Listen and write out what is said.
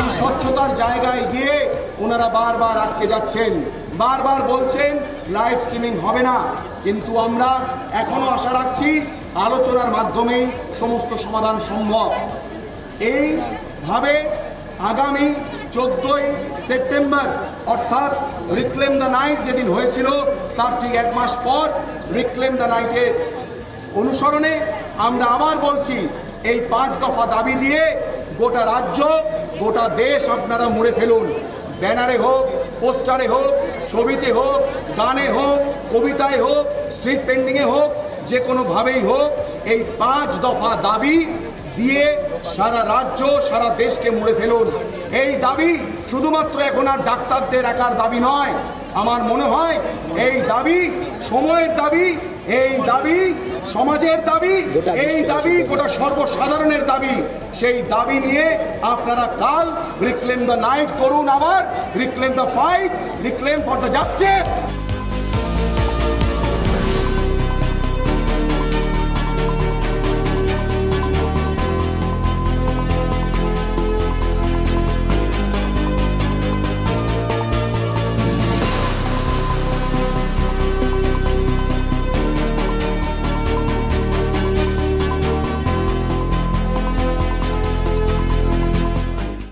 এই স্বচ্ছতার জায়গায় গিয়ে ওনারা বারবার আটকে যাচ্ছেন, বারবার বলছেন লাইভ স্ট্রিমিং হবে না। কিন্তু আমরা এখনো আশা রাখছি আলোচনার মাধ্যমেই সমস্ত সমাধান সম্ভব। এইভাবে আগামী 14ই সেপ্টেম্বর অর্থাৎ রিক্লেম দ্য নাইট যেদিন হয়েছিল তার ঠিক 1 মাস পর রিক্লেম দ্য নাইটের অনুসরণে আমরা আবার বলছি এই 5 দফা দাবি দিয়ে গোটা রাজ্য গোটা দেশ আপনারা মুড়ে ফেলুন। ব্যানারে হোক, পোস্টারে হোক, ছবিতে হোক, গানে হোক, কবিতায় হোক, স্ট্রিট পেন্টিংয়ে হোক, যে কোনোভাবেই হোক এই 5 দফা দাবি দিয়ে সারা রাজ্য সারা দেশকে মুড়ে ফেলুন। এই দাবি শুধুমাত্র এখন আর ডাক্তারদের একার দাবি নয়, আমার মনে হয় এই দাবি সময়ের দাবি, এই দাবি সমাজের দাবি, এই দাবি গোটা সর্বসাধারণের দাবি। সেই দাবি নিয়ে আপনারা কাল রিক্লেম দ্য নাইট করুন, আবার reclaim the fight, reclaim for the justice.